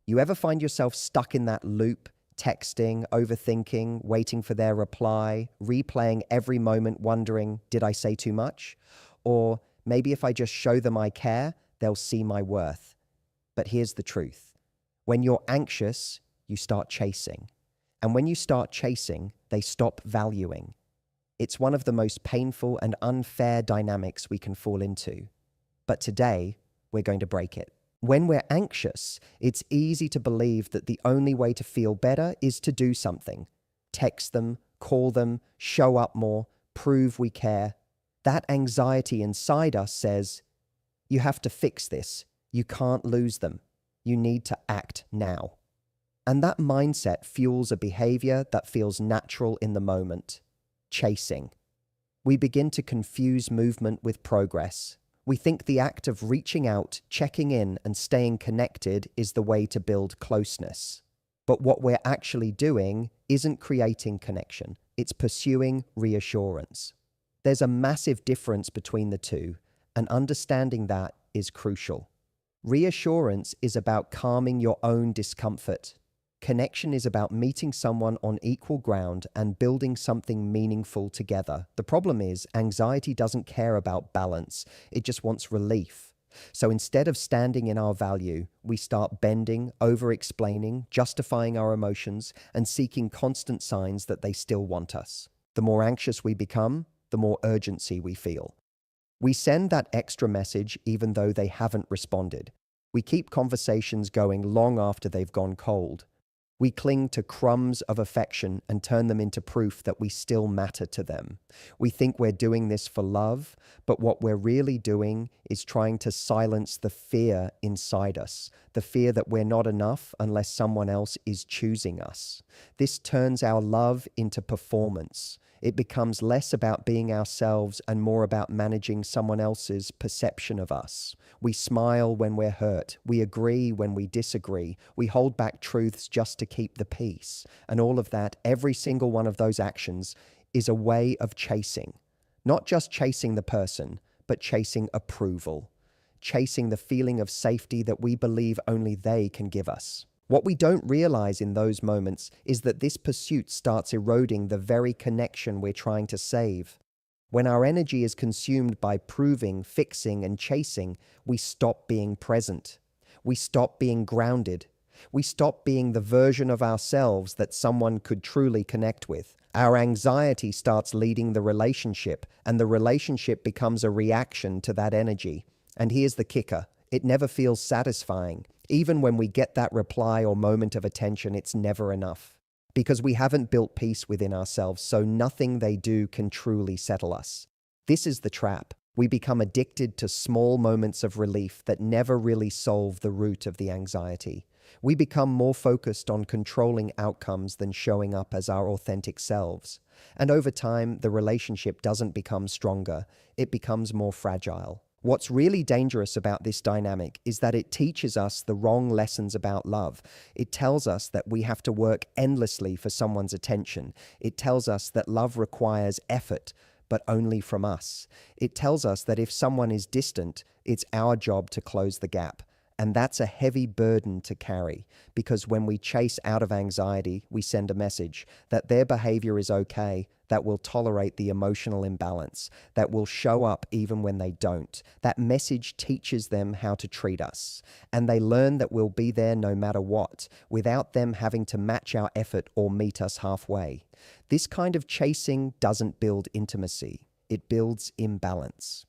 You ever find yourself stuck in that loop, texting, overthinking, waiting for their reply, replaying every moment, wondering, did I say too much? Or maybe if I just show them I care, they'll see my worth. But here's the truth. When you're anxious, you start chasing. And when you start chasing, they stop valuing. It's one of the most painful and unfair dynamics we can fall into. But today, we're going to break it. When we're anxious, it's easy to believe that the only way to feel better is to do something. Text them, call them, show up more, prove we care. That anxiety inside us says, you have to fix this. You can't lose them. You need to act now. And that mindset fuels a behavior that feels natural in the moment. Chasing. We begin to confuse movement with progress. We think the act of reaching out, checking in, and staying connected is the way to build closeness. But what we're actually doing isn't creating connection. It's pursuing reassurance. There's a massive difference between the two, and understanding that is crucial. Reassurance is about calming your own discomfort. Connection is about meeting someone on equal ground and building something meaningful together. The problem is, anxiety doesn't care about balance. It just wants relief. So instead of standing in our value, we start bending, over-explaining, justifying our emotions, and seeking constant signs that they still want us. The more anxious we become, the more urgency we feel. We send that extra message even though they haven't responded. We keep conversations going long after they've gone cold. We cling to crumbs of affection and turn them into proof that we still matter to them. We think we're doing this for love, but what we're really doing is trying to silence the fear inside us, the fear that we're not enough unless someone else is choosing us. This turns our love into performance. It becomes less about being ourselves and more about managing someone else's perception of us. We smile when we're hurt. We agree when we disagree. We hold back truths just to keep the peace. And all of that, every single one of those actions, is a way of chasing. Not just chasing the person, but chasing approval. Chasing the feeling of safety that we believe only they can give us. What we don't realize in those moments is that this pursuit starts eroding the very connection we're trying to save. When our energy is consumed by proving, fixing, and chasing, we stop being present. We stop being grounded. We stop being the version of ourselves that someone could truly connect with. Our anxiety starts leading the relationship, and the relationship becomes a reaction to that energy. And here's the kicker. It never feels satisfying. Even when we get that reply or moment of attention, it's never enough. Because we haven't built peace within ourselves, so nothing they do can truly settle us. This is the trap. We become addicted to small moments of relief that never really solve the root of the anxiety. We become more focused on controlling outcomes than showing up as our authentic selves. And over time, the relationship doesn't become stronger, it becomes more fragile. What's really dangerous about this dynamic is that it teaches us the wrong lessons about love. It tells us that we have to work endlessly for someone's attention. It tells us that love requires effort, but only from us. It tells us that if someone is distant, it's our job to close the gap. And that's a heavy burden to carry, because when we chase out of anxiety, we send a message that their behavior is okay, that will tolerate the emotional imbalance, that will show up even when they don't. That message teaches them how to treat us, and they learn that we'll be there no matter what, without them having to match our effort or meet us halfway. This kind of chasing doesn't build intimacy, it builds imbalance.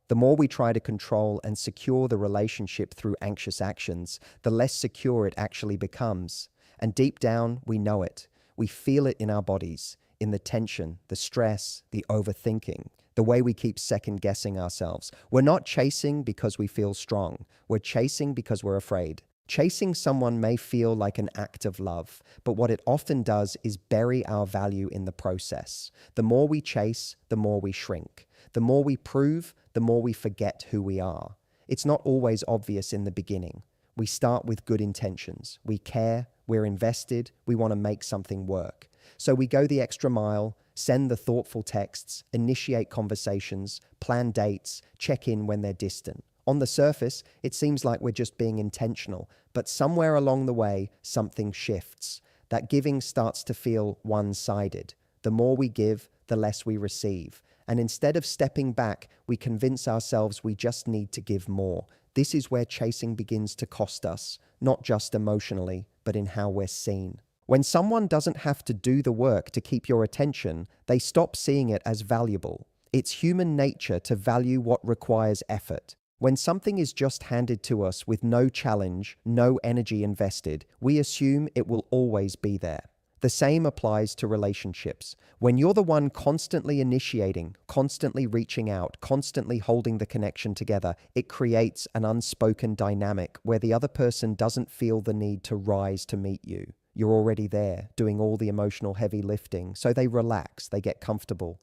The more we try to control and secure the relationship through anxious actions, the less secure it actually becomes. And deep down, we know it. We feel it in our bodies, in the tension, the stress, the overthinking, the way we keep second-guessing ourselves. We're not chasing because we feel strong. We're chasing because we're afraid. Chasing someone may feel like an act of love, but what it often does is bury our value in the process. The more we chase, the more we shrink. The more we prove, the more we forget who we are. It's not always obvious in the beginning. We start with good intentions. We care, we're invested, we want to make something work. So we go the extra mile, send the thoughtful texts, initiate conversations, plan dates, check in when they're distant. On the surface, it seems like we're just being intentional, but somewhere along the way, something shifts. That giving starts to feel one-sided. The more we give, the less we receive. And instead of stepping back, we convince ourselves we just need to give more. This is where chasing begins to cost us, not just emotionally, but in how we're seen. When someone doesn't have to do the work to keep your attention, they stop seeing it as valuable. It's human nature to value what requires effort. When something is just handed to us with no challenge, no energy invested, we assume it will always be there. The same applies to relationships. When you're the one constantly initiating, constantly reaching out, constantly holding the connection together, it creates an unspoken dynamic where the other person doesn't feel the need to rise to meet you. You're already there, doing all the emotional heavy lifting, so they relax, they get comfortable,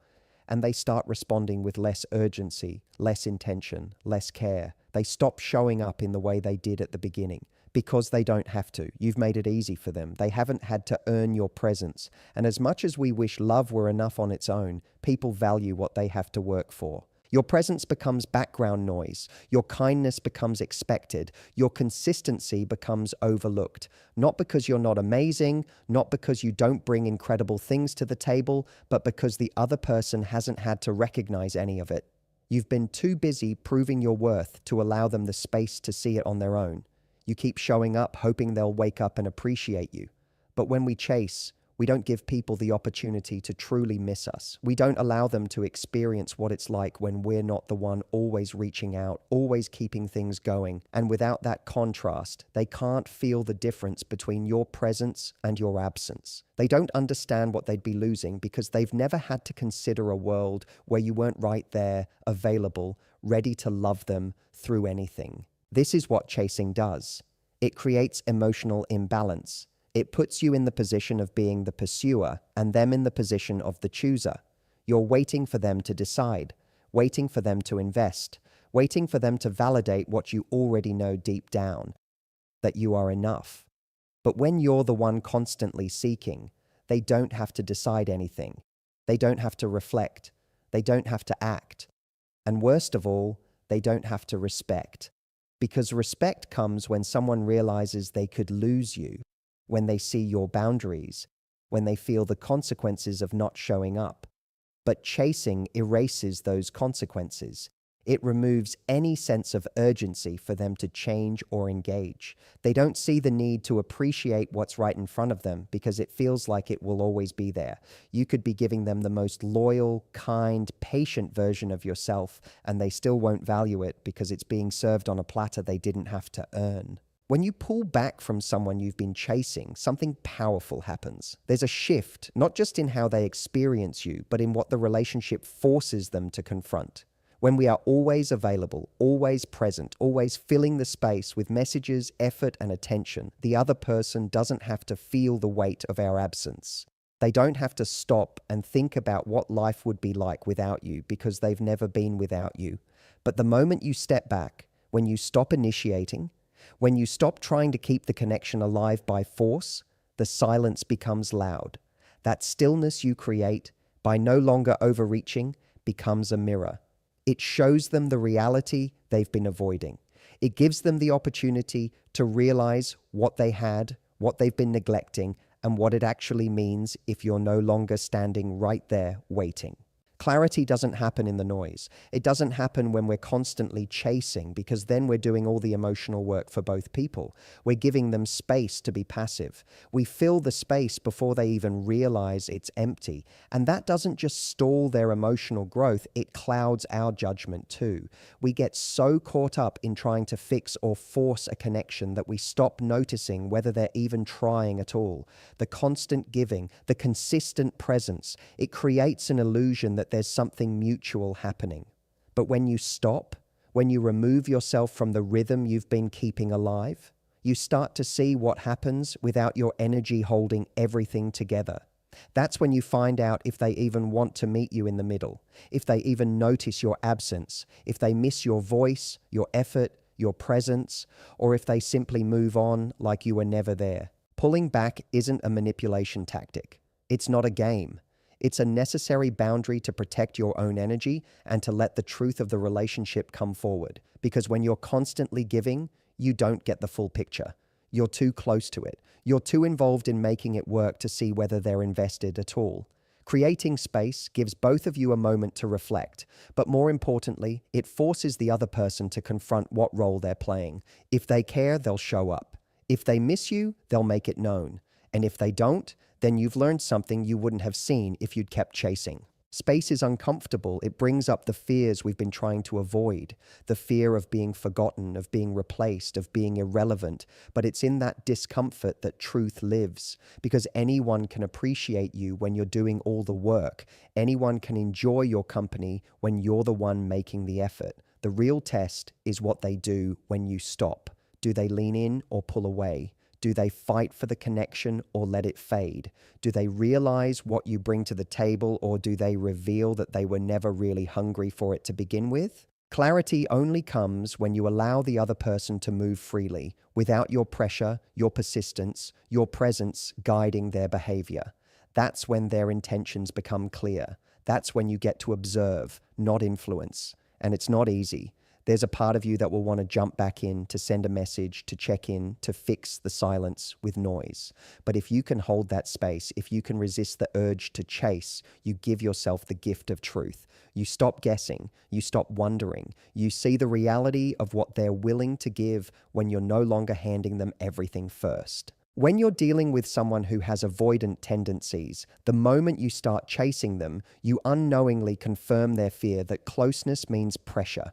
and they start responding with less urgency, less intention, less care. They stop showing up in the way they did at the beginning because they don't have to. You've made it easy for them. They haven't had to earn your presence. And as much as we wish love were enough on its own, people value what they have to work for. Your presence becomes background noise. Your kindness becomes expected. Your consistency becomes overlooked. Not because you're not amazing, not because you don't bring incredible things to the table, but because the other person hasn't had to recognize any of it. You've been too busy proving your worth to allow them the space to see it on their own. You keep showing up, hoping they'll wake up and appreciate you. But when we chase, we don't give people the opportunity to truly miss us. We don't allow them to experience what it's like when we're not the one always reaching out, always keeping things going. And without that contrast, they can't feel the difference between your presence and your absence. They don't understand what they'd be losing because they've never had to consider a world where you weren't right there, available, ready to love them through anything. This is what chasing does. It creates emotional imbalance. It puts you in the position of being the pursuer and them in the position of the chooser. You're waiting for them to decide, waiting for them to invest, waiting for them to validate what you already know deep down, that you are enough. But when you're the one constantly seeking, they don't have to decide anything. They don't have to reflect. They don't have to act. And worst of all, they don't have to respect. Because respect comes when someone realizes they could lose you, when they see your boundaries, when they feel the consequences of not showing up. But chasing erases those consequences. It removes any sense of urgency for them to change or engage. They don't see the need to appreciate what's right in front of them because it feels like it will always be there. You could be giving them the most loyal, kind, patient version of yourself, and they still won't value it because it's being served on a platter they didn't have to earn. When you pull back from someone you've been chasing, something powerful happens. There's a shift, not just in how they experience you, but in what the relationship forces them to confront. When we are always available, always present, always filling the space with messages, effort, and attention, the other person doesn't have to feel the weight of our absence. They don't have to stop and think about what life would be like without you because they've never been without you. But the moment you step back, when you stop initiating, when you stop trying to keep the connection alive by force, the silence becomes loud. That stillness you create, by no longer overreaching, becomes a mirror. It shows them the reality they've been avoiding. It gives them the opportunity to realize what they had, what they've been neglecting, and what it actually means if you're no longer standing right there waiting. Clarity doesn't happen in the noise. It doesn't happen when we're constantly chasing because then we're doing all the emotional work for both people. We're giving them space to be passive. We fill the space before they even realize it's empty. And that doesn't just stall their emotional growth, it clouds our judgment too. We get so caught up in trying to fix or force a connection that we stop noticing whether they're even trying at all. The constant giving, the consistent presence, it creates an illusion that there's something mutual happening. But when you stop, when you remove yourself from the rhythm you've been keeping alive, you start to see what happens without your energy holding everything together. That's when you find out if they even want to meet you in the middle, if they even notice your absence, if they miss your voice, your effort, your presence, or if they simply move on like you were never there. Pulling back isn't a manipulation tactic. It's not a game. It's a necessary boundary to protect your own energy and to let the truth of the relationship come forward. Because when you're constantly giving, you don't get the full picture. You're too close to it. You're too involved in making it work to see whether they're invested at all. Creating space gives both of you a moment to reflect, but more importantly, it forces the other person to confront what role they're playing. If they care, they'll show up. If they miss you, they'll make it known. And if they don't, then you've learned something you wouldn't have seen if you'd kept chasing. Space is uncomfortable. It brings up the fears we've been trying to avoid, the fear of being forgotten, of being replaced, of being irrelevant. But it's in that discomfort that truth lives, because anyone can appreciate you when you're doing all the work. Anyone can enjoy your company when you're the one making the effort. The real test is what they do when you stop. Do they lean in or pull away? Do they fight for the connection or let it fade? Do they realize what you bring to the table, or do they reveal that they were never really hungry for it to begin with? Clarity only comes when you allow the other person to move freely, without your pressure, your persistence, your presence guiding their behavior. That's when their intentions become clear. That's when you get to observe, not influence. And it's not easy. There's a part of you that will want to jump back in, to send a message, to check in, to fix the silence with noise. But if you can hold that space, if you can resist the urge to chase, you give yourself the gift of truth. You stop guessing, you stop wondering, you see the reality of what they're willing to give when you're no longer handing them everything first. When you're dealing with someone who has avoidant tendencies, the moment you start chasing them, you unknowingly confirm their fear that closeness means pressure.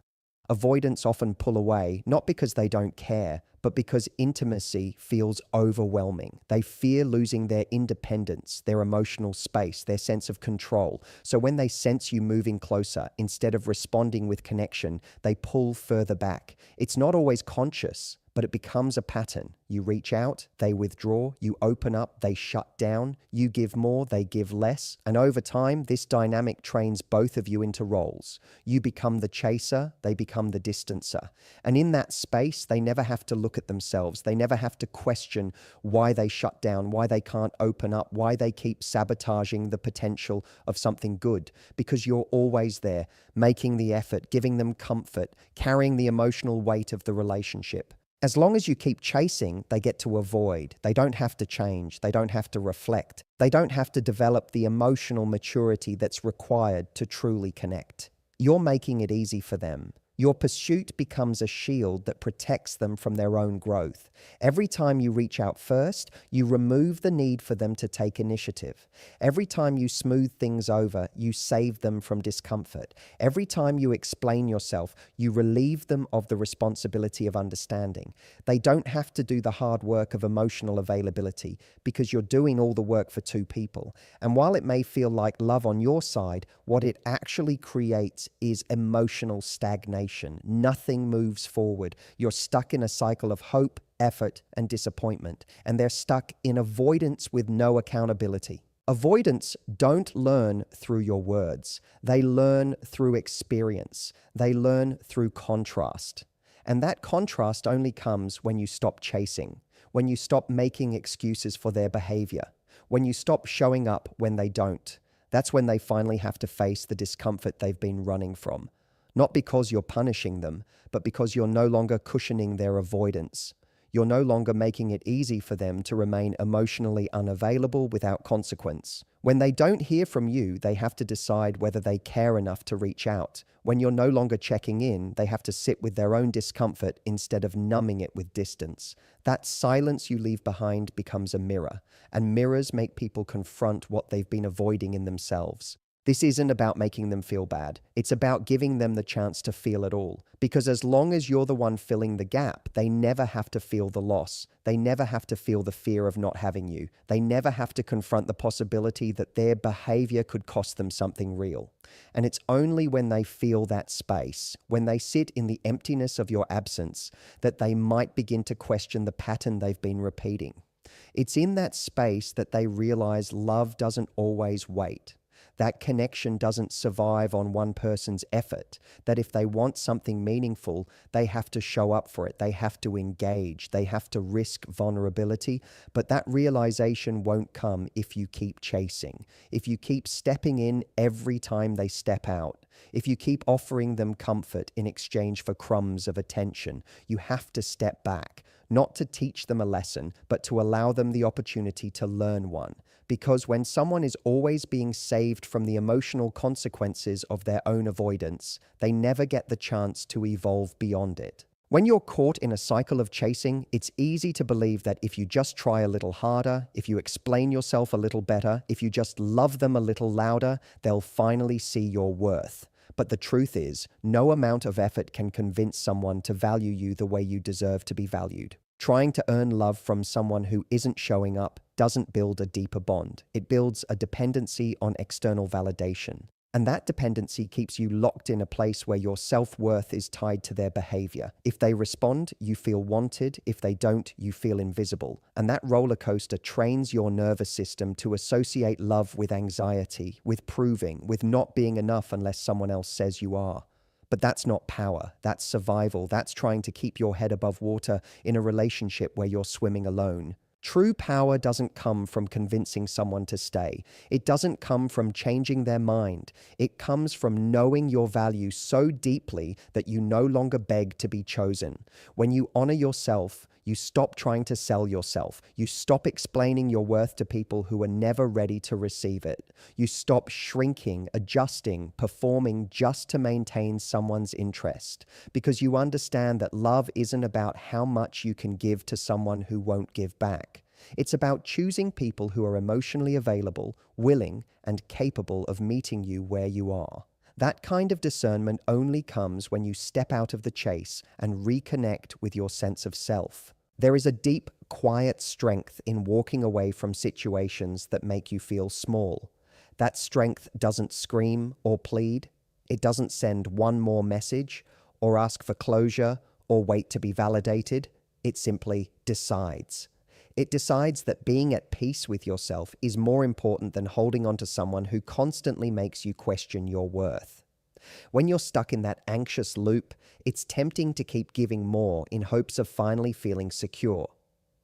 Avoidants often pull away, not because they don't care, but because intimacy feels overwhelming. They fear losing their independence, their emotional space, their sense of control. So when they sense you moving closer, instead of responding with connection, they pull further back. It's not always conscious, but it becomes a pattern. You reach out, they withdraw, you open up, they shut down, you give more, they give less. And over time, this dynamic trains both of you into roles. You become the chaser, they become the distancer. And in that space, they never have to look at themselves. They never have to question why they shut down, why they can't open up, why they keep sabotaging the potential of something good. Because you're always there, making the effort, giving them comfort, carrying the emotional weight of the relationship. As long as you keep chasing, they get to avoid. They don't have to change. They don't have to reflect. They don't have to develop the emotional maturity that's required to truly connect. You're making it easy for them. Your pursuit becomes a shield that protects them from their own growth. Every time you reach out first, you remove the need for them to take initiative. Every time you smooth things over, you save them from discomfort. Every time you explain yourself, you relieve them of the responsibility of understanding. They don't have to do the hard work of emotional availability, because you're doing all the work for two people. And while it may feel like love on your side, what it actually creates is emotional stagnation. Nothing moves forward. You're stuck in a cycle of hope, effort, and disappointment, and they're stuck in avoidance with no accountability. Avoidants don't learn through your words. They learn through experience. They learn through contrast. And that contrast only comes when you stop chasing, when you stop making excuses for their behavior, when you stop showing up when they don't. That's when they finally have to face the discomfort they've been running from. Not because you're punishing them, but because you're no longer cushioning their avoidance. You're no longer making it easy for them to remain emotionally unavailable without consequence. When they don't hear from you, they have to decide whether they care enough to reach out. When you're no longer checking in, they have to sit with their own discomfort instead of numbing it with distance. That silence you leave behind becomes a mirror, and mirrors make people confront what they've been avoiding in themselves. This isn't about making them feel bad. It's about giving them the chance to feel it all. Because as long as you're the one filling the gap, they never have to feel the loss. They never have to feel the fear of not having you. They never have to confront the possibility that their behavior could cost them something real. And it's only when they feel that space, when they sit in the emptiness of your absence, that they might begin to question the pattern they've been repeating. It's in that space that they realize love doesn't always wait. That connection doesn't survive on one person's effort. That if they want something meaningful, they have to show up for it. They have to engage. They have to risk vulnerability. But that realization won't come if you keep chasing. If you keep stepping in every time they step out. If you keep offering them comfort in exchange for crumbs of attention, you have to step back, not to teach them a lesson, but to allow them the opportunity to learn one. Because when someone is always being saved from the emotional consequences of their own avoidance, they never get the chance to evolve beyond it. When you're caught in a cycle of chasing, it's easy to believe that if you just try a little harder, if you explain yourself a little better, if you just love them a little louder, they'll finally see your worth. But the truth is, no amount of effort can convince someone to value you the way you deserve to be valued. Trying to earn love from someone who isn't showing up doesn't build a deeper bond. It builds a dependency on external validation. And that dependency keeps you locked in a place where your self-worth is tied to their behavior. If they respond, you feel wanted. If they don't, you feel invisible. And that roller coaster trains your nervous system to associate love with anxiety, with proving, with not being enough unless someone else says you are. But that's not power. That's survival. That's trying to keep your head above water in a relationship where you're swimming alone. True power doesn't come from convincing someone to stay. It doesn't come from changing their mind. It comes from knowing your value so deeply that you no longer beg to be chosen. When you honor yourself, you stop trying to sell yourself. You stop explaining your worth to people who are never ready to receive it. You stop shrinking, adjusting, performing just to maintain someone's interest. Because you understand that love isn't about how much you can give to someone who won't give back. It's about choosing people who are emotionally available, willing, and capable of meeting you where you are. That kind of discernment only comes when you step out of the chase and reconnect with your sense of self. There is a deep, quiet strength in walking away from situations that make you feel small. That strength doesn't scream or plead. It doesn't send one more message or ask for closure or wait to be validated. It simply decides. It decides that being at peace with yourself is more important than holding on to someone who constantly makes you question your worth. When you're stuck in that anxious loop, it's tempting to keep giving more in hopes of finally feeling secure.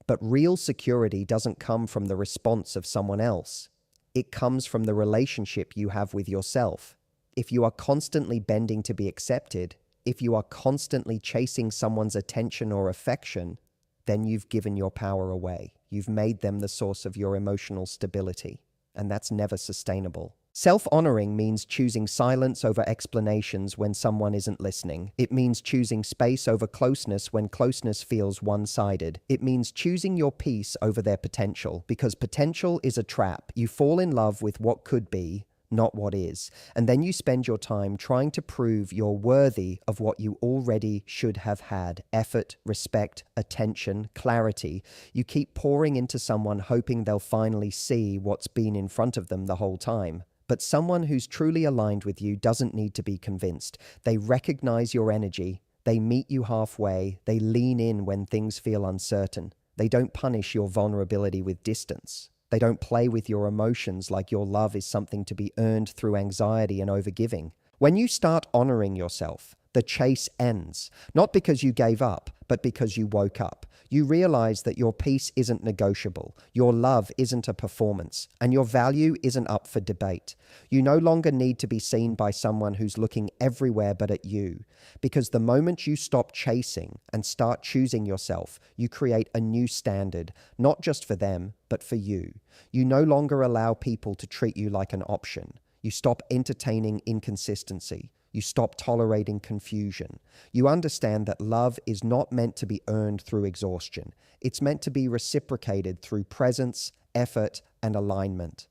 But real security doesn't come from the response of someone else. It comes from the relationship you have with yourself. If you are constantly bending to be accepted, if you are constantly chasing someone's attention or affection, then you've given your power away. You've made them the source of your emotional stability, and that's never sustainable. Self-honoring means choosing silence over explanations when someone isn't listening. It means choosing space over closeness when closeness feels one-sided. It means choosing your peace over their potential, because potential is a trap. You fall in love with what could be, not what is. And then you spend your time trying to prove you're worthy of what you already should have had. Effort, respect, attention, clarity. You keep pouring into someone hoping they'll finally see what's been in front of them the whole time. But someone who's truly aligned with you doesn't need to be convinced. They recognize your energy. They meet you halfway. They lean in when things feel uncertain. They don't punish your vulnerability with distance. They don't play with your emotions like your love is something to be earned through anxiety and overgiving. When you start honoring yourself, the chase ends, not because you gave up, but because you woke up. You realize that your peace isn't negotiable, your love isn't a performance, and your value isn't up for debate. You no longer need to be seen by someone who's looking everywhere but at you, because the moment you stop chasing and start choosing yourself, you create a new standard, not just for them, but for you. You no longer allow people to treat you like an option. You stop entertaining inconsistency. You stop tolerating confusion. You understand that love is not meant to be earned through exhaustion. It's meant to be reciprocated through presence, effort, and alignment.